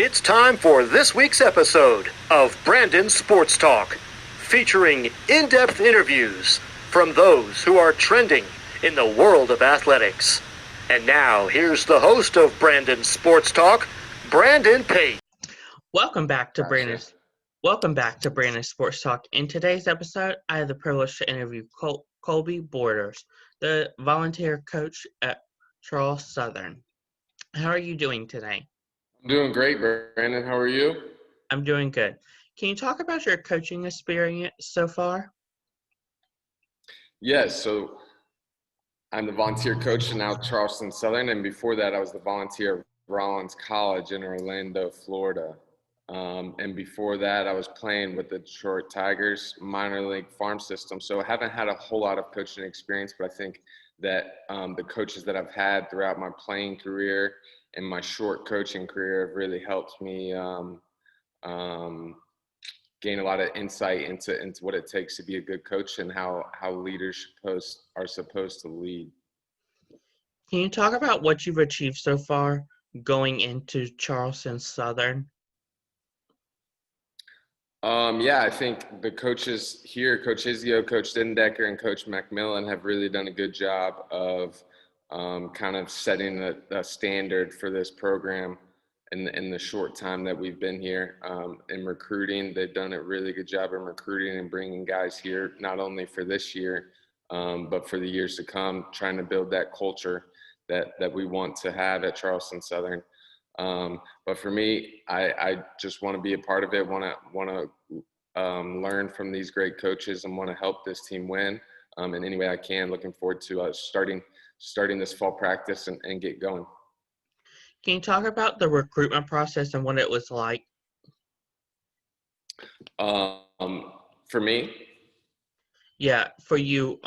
It's time for this week's episode of Brandon Sports Talk, featuring in-depth interviews from those who are trending in the world of athletics. And now, here's the host of Brandon Sports Talk, Brandon Pate. Welcome back to Brandon Sports Talk. In today's episode, I have the privilege to interview Colby Bortles, the volunteer coach at Charleston Southern. How are you doing today? I'm doing great, Brandon. How are you? I'm doing good. Can you talk about your coaching experience so far? Yes, so I'm the volunteer coach now at Charleston Southern, and before that I was the volunteer at Rollins College in Orlando, Florida. And before that I was playing with the Detriot Tigers minor league farm system. So I haven't had a whole lot of coaching experience, but I think that the coaches that I've had throughout my playing career and my short coaching career have really helped me gain a lot of insight into what it takes to be a good coach and how leaders are supposed to lead. Can you talk about what you've achieved so far going into Charleston Southern? Yeah, I think the coaches here, Coach Izio, Coach Dindecker, and Coach Macmillan have really done a good job of kind of setting a standard for this program in the short time that we've been here. In recruiting, they've done a really good job in recruiting and bringing guys here, not only for this year, but for the years to come, trying to build that culture that we want to have at Charleston Southern. But for me, I just want to be a part of it, want to learn from these great coaches and want to help this team win in any way I can. Looking forward to starting this fall practice and get going. Can you talk about the recruitment process and what it was like? For me? Yeah, for you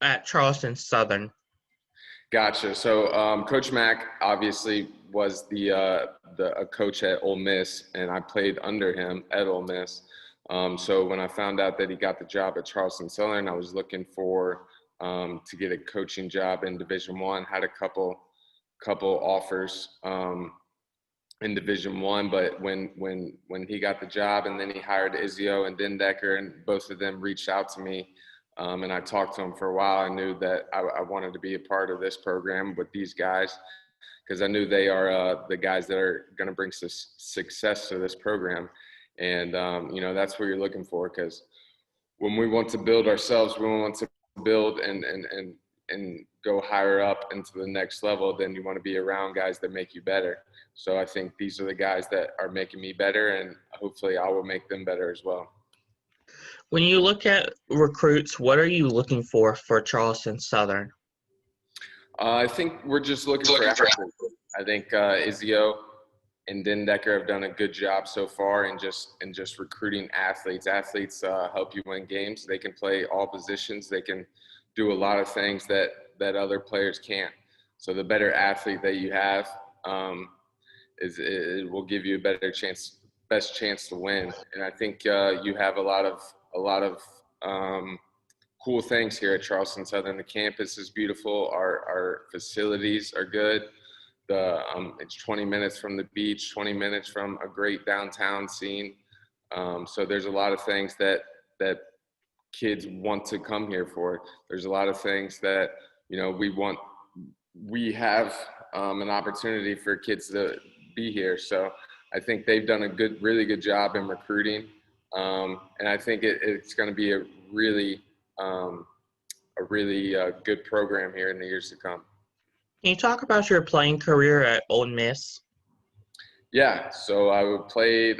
at Charleston Southern. Gotcha. So Coach Mack obviously was a coach at Ole Miss, and I played under him at Ole Miss. So when I found out that he got the job at Charleston Southern, I was looking for to get a coaching job in Division I. Had a couple offers in Division I, but when he got the job and then he hired Izio and Dindecker, and both of them reached out to me. And I talked to him for a while. I knew that I wanted to be a part of this program with these guys because I knew they are the guys that are going to bring success to this program. And, that's what you're looking for, because when we want to build ourselves, we want to build and go higher up into the next level, then you want to be around guys that make you better. So I think these are the guys that are making me better, and hopefully I will make them better as well. When you look at recruits, what are you looking for Charleston Southern? I think we're just looking for athletes. I think Izio and Dindecker have done a good job so far in just recruiting athletes. Athletes help you win games. They can play all positions. They can do a lot of things that other players can't. So the better athlete that you have, it will give you a best chance to win. And I think you have a lot of cool things here at Charleston Southern. The campus is beautiful. Our facilities are good. It's 20 minutes from the beach, 20 minutes from a great downtown scene. So there's a lot of things that kids want to come here for. There's a lot of things that we have an opportunity for kids to be here. So I think they've done a really good job in recruiting. And I think it's going to be a really good program here in the years to come. Can you talk about your playing career at Ole Miss? Yeah, so I played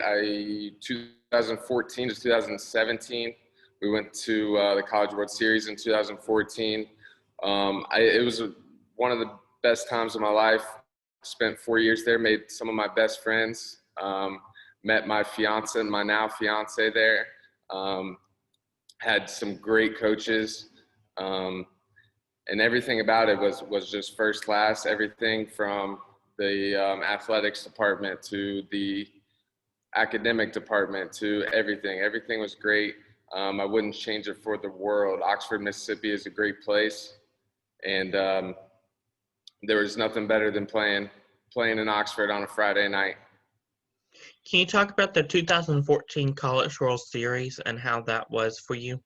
2014 to 2017. We went to the College World Series in 2014. It was one of the best times of my life. Spent 4 years there, made some of my best friends. Met my fiance and my now fiance there. Had some great coaches, and everything about it was just first class. Everything from the athletics department to the academic department to everything was great. I wouldn't change it for the world. Oxford, Mississippi is a great place, and there was nothing better than playing in Oxford on a Friday night. Can you talk about the 2014 College World Series and how that was for you?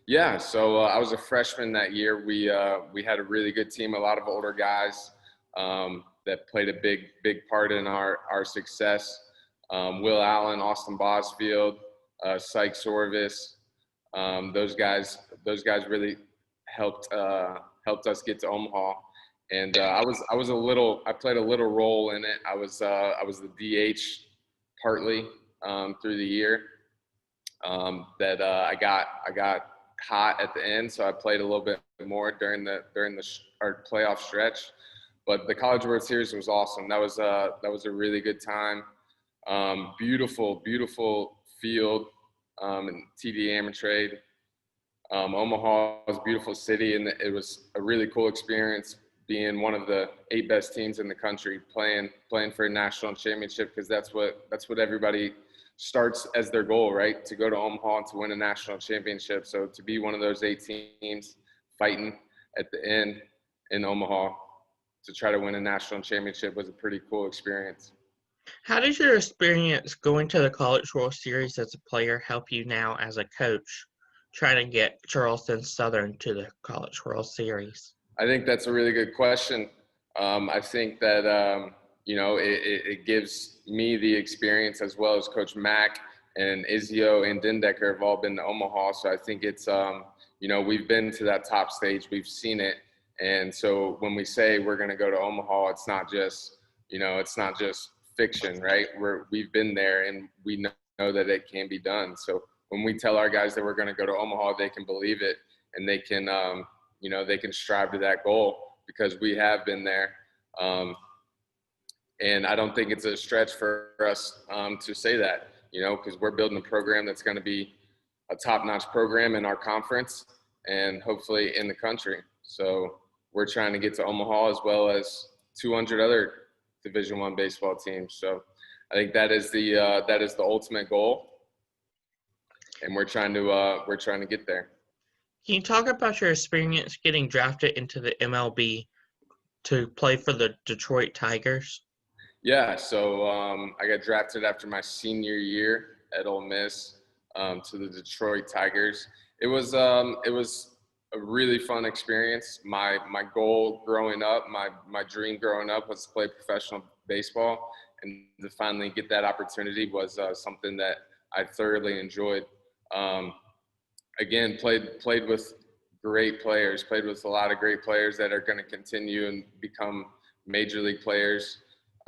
Yeah, so I was a freshman that year. We had a really good team, a lot of older guys that played a big part in our success. Will Allen, Austin Bosfield, Syke Sorvis, those guys really helped us get to Omaha. And I played a little role in it. I was the DH partly through the year. I got hot at the end, so I played a little bit more during our playoff stretch. But the College World Series was awesome. That was a really good time. Beautiful field in TD Ameritrade. Omaha was a beautiful city, and it was a really cool experience being one of the 8 best teams in the country, playing for a national championship, because that's what everybody starts as their goal, right? To go to Omaha and to win a national championship. So to be one of those 8 teams fighting at the end in Omaha to try to win a national championship was a pretty cool experience. How did your experience going to the College World Series as a player help you now as a coach, trying to get Charleston Southern to the College World Series? I think that's a really good question. I think that it gives me the experience, as well as Coach Mack and Izio and Dindecker have all been to Omaha. So I think it's we've been to that top stage, we've seen it, and so when we say we're going to go to Omaha, it's not just fiction, right? We've been there, and we know that it can be done. So when we tell our guys that we're going to go to Omaha, they can believe it, and they can they can strive to that goal, because we have been there. And I don't think it's a stretch for us to say that, because we're building a program that's going to be a top-notch program in our conference and hopefully in the country. So we're trying to get to Omaha, as well as 200 other Division I baseball teams. So I think that is the ultimate goal, and we're trying to get there. Can you talk about your experience getting drafted into the MLB to play for the Detroit Tigers? Yeah, so I got drafted after my senior year at Ole Miss to the Detroit Tigers. It was a really fun experience. My goal growing up, my dream growing up, was to play professional baseball, and to finally get that opportunity was something that I thoroughly enjoyed. Again, played with great players, played with a lot of great players that are going to continue and become major league players.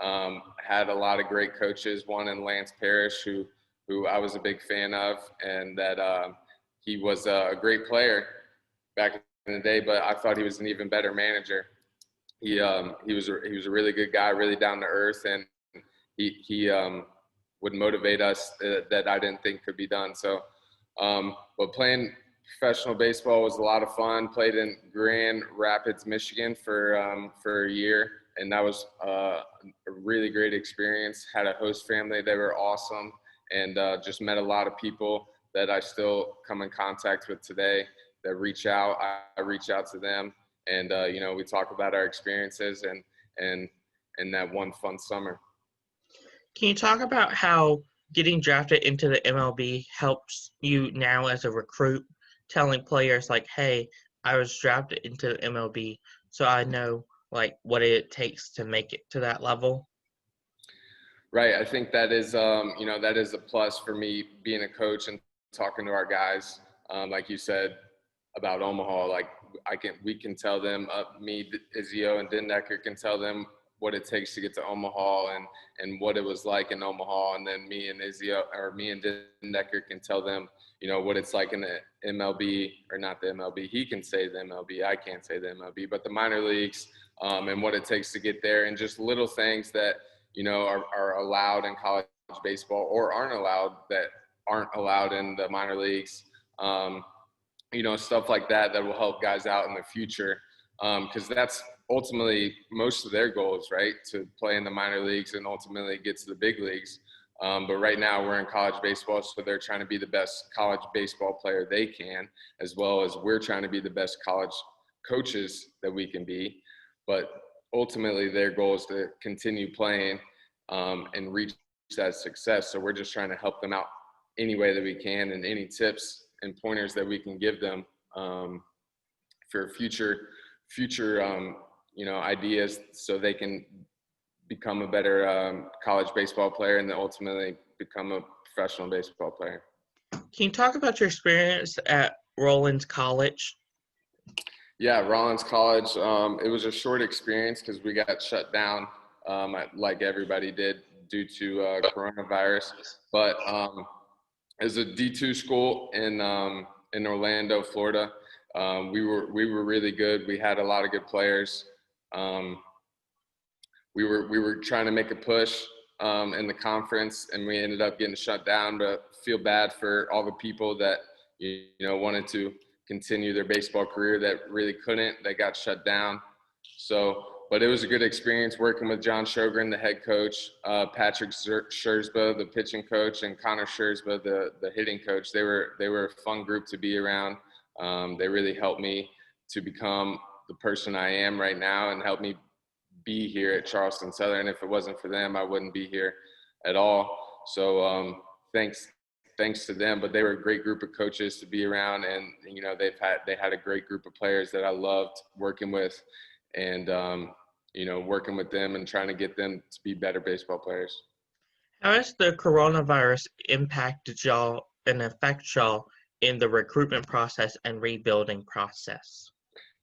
Had a lot of great coaches, one in Lance Parrish, who I was a big fan of, and that he was a great player back in the day, but I thought he was an even better manager. He was a really good guy, really down to earth, and he would motivate us that I didn't think could be done. So, but playing professional baseball was a lot of fun. Played in Grand Rapids, Michigan for a year, and that was a really great experience. Had a host family; they were awesome, and just met a lot of people that I still come in contact with today. That reach out, I reach out to them, and we talk about our experiences and that one fun summer. Can you talk about how getting drafted into the MLB helps you now as a recruit, telling players like, hey, I was drafted into the MLB, so I know like what it takes to make it to that level? Right. I think that is that is a plus for me being a coach and talking to our guys. Like you said about Omaha, like we can tell them, me, Izio, and Dindecker can tell them what it takes to get to Omaha and what it was like in Omaha, and then me and Dindecker can tell them, what it's like in the MLB, or not the MLB. He can say the MLB, I can't say the MLB, but the minor leagues, and what it takes to get there, and just little things that are allowed in college baseball or aren't allowed in the minor leagues. Stuff like that will help guys out in the future, because that's ultimately most of their goals, right? To play in the minor leagues and ultimately get to the big leagues. But right now we're in college baseball, so they're trying to be the best college baseball player they can, as well as we're trying to be the best college coaches that we can be. But ultimately their goal is to continue playing and reach that success. So we're just trying to help them out any way that we can, and any tips and pointers that we can give them for future ideas, so they can become a better college baseball player and then ultimately become a professional baseball player. Can you talk about your experience at Rollins College? Yeah, Rollins College. It was a short experience because we got shut down, like everybody did, due to coronavirus. But it was a D2 school in Orlando, Florida. We were really good. We had a lot of good players. We were trying to make a push in the conference, and we ended up getting shut down. But feel bad for all the people that wanted to continue their baseball career that really couldn't. They got shut down. So, but it was a good experience working with John Sjogren, the head coach, Patrick Scherzba, the pitching coach, and Connor Scherzba, the hitting coach. They were a fun group to be around. They really helped me to become the person I am right now, and helped me be here at Charleston Southern. If it wasn't for them, I wouldn't be here at all. So thanks to them. But they were a great group of coaches to be around, and they had a great group of players that I loved working with, and working with them and trying to get them to be better baseball players. How has the coronavirus impacted y'all and affect y'all in the recruitment process and rebuilding process?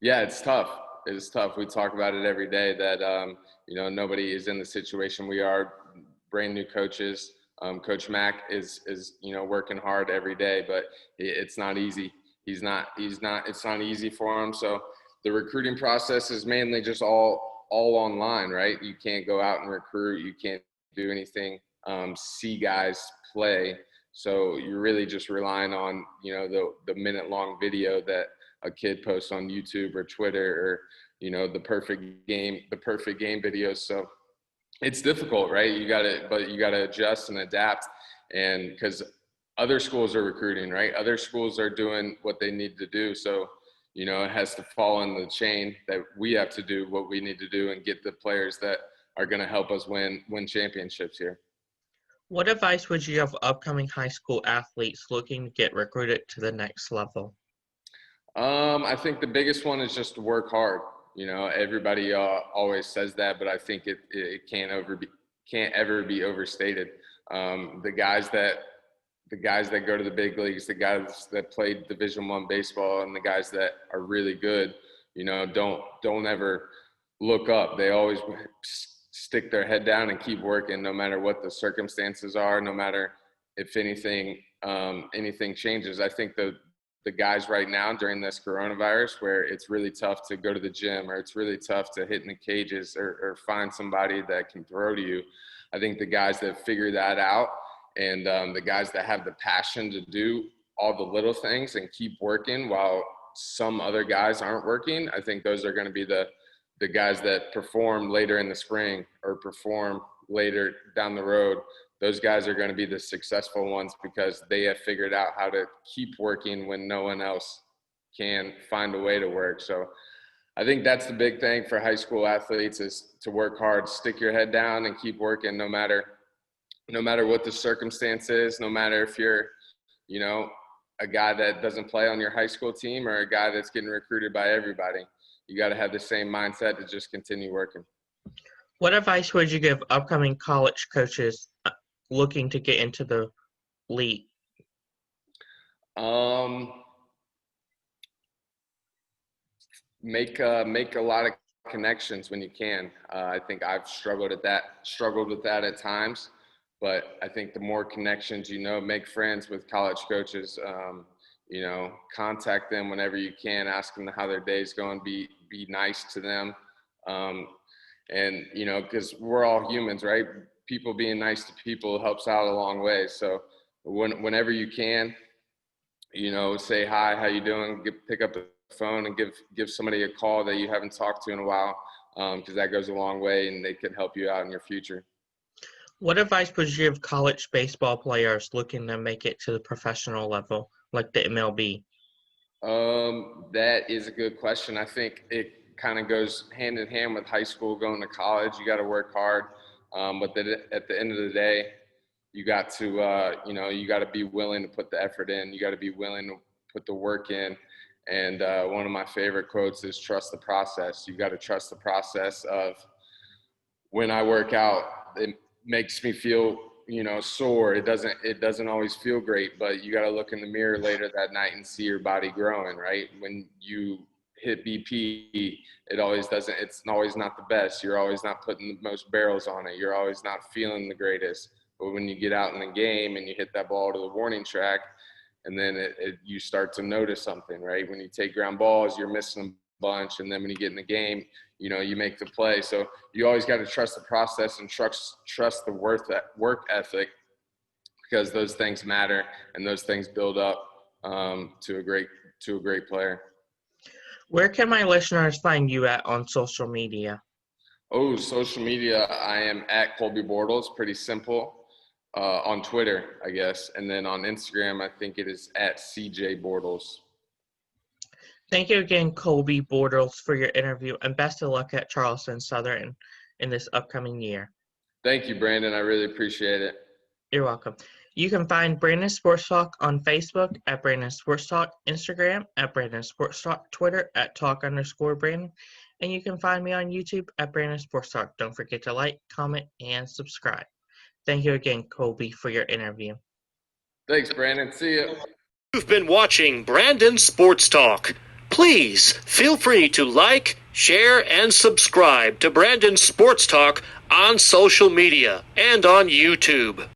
Yeah, it's tough. It's tough. We talk about it every day that, nobody is in the situation we are. Brand new coaches. Coach Mack is working hard every day, but it's not easy. It's not easy for him. So the recruiting process is mainly just all online, right? You can't go out and recruit. You can't do anything, see guys play. So you're really just relying on, the minute-long video that a kid posts on YouTube or Twitter, or, the perfect game videos. So it's difficult, right? You gotta adjust and adapt. And because other schools are recruiting, right? Other schools are doing what they need to do. So, it has to fall in the chain that we have to do what we need to do and get the players that are going to help us win championships here. What advice would you have for upcoming high school athletes looking to get recruited to the next level? I think the biggest one is just to work hard. Everybody always says that, but I think it can't ever be overstated. The guys that go to the big leagues, the guys that played Division I baseball, and the guys that are really good, don't ever look up. They always stick their head down and keep working, no matter what the circumstances are, no matter if anything changes. I think the guys right now during this coronavirus, where it's really tough to go to the gym, or it's really tough to hit in the cages, or find somebody that can throw to you. I think the guys that figure that out, and the guys that have the passion to do all the little things and keep working while some other guys aren't working, I think those are going to be the guys that perform later in the spring or perform later down the road. Those guys are going to be the successful ones, because they have figured out how to keep working when no one else can find a way to work. So I think that's the big thing for high school athletes, is to work hard, stick your head down, and keep working no matter what the circumstance is, no matter if you're, a guy that doesn't play on your high school team or a guy that's getting recruited by everybody. You got to have the same mindset to just continue working. What advice would you give upcoming college coaches looking to get into the league? Make a lot of connections when you can. I think I've struggled with that at times, but I think the more connections, make friends with college coaches, contact them whenever you can, ask them how their day's going, be nice to them. And, because we're all humans, right? People being nice to people helps out a long way. So whenever you can, say hi, how you doing? Pick up the phone and give somebody a call that you haven't talked to in a while, because that goes a long way, and they can help you out in your future. What advice would you give college baseball players looking to make it to the professional level, like the MLB? That is a good question. I think it kind of goes hand in hand with high school, going to college. You got to work hard, but at the end of the day, you got to, you got to be willing to put the effort in. You got to be willing to put the work in. And one of my favorite quotes is trust the process. You got to trust the process of when I work out, it makes me feel, sore. It doesn't always feel great, but you got to look in the mirror later that night and see your body growing, right? When you hit BP, it's always not the best. You're always not putting the most barrels on it. You're always not feeling the greatest. But when you get out in the game and you hit that ball to the warning track, and then you start to notice something, right? When you take ground balls, you're missing a bunch. And then when you get in the game, you make the play. So you always got to trust the process and trust the work ethic, because those things matter and those things build up to a great player. Where can my listeners find you at on social media? Oh, social media, I am at Colby Bortles, pretty simple. On Twitter, I guess. And then on Instagram, I think it is at CJ Bortles. Thank you again, Colby Bortles, for your interview, and best of luck at Charleston Southern in this upcoming year. Thank you, Brandon. I really appreciate it. You're welcome. You can find Brandon Sports Talk on Facebook at Brandon Sports Talk, Instagram at Brandon Sports Talk, Twitter at Talk_Brandon, and you can find me on YouTube at Brandon Sports Talk. Don't forget to like, comment, and subscribe. Thank you again, Colby, for your interview. Thanks, Brandon. See you. You've been watching Brandon Sports Talk. Please feel free to like, share, and subscribe to Brandon Sports Talk on social media and on YouTube.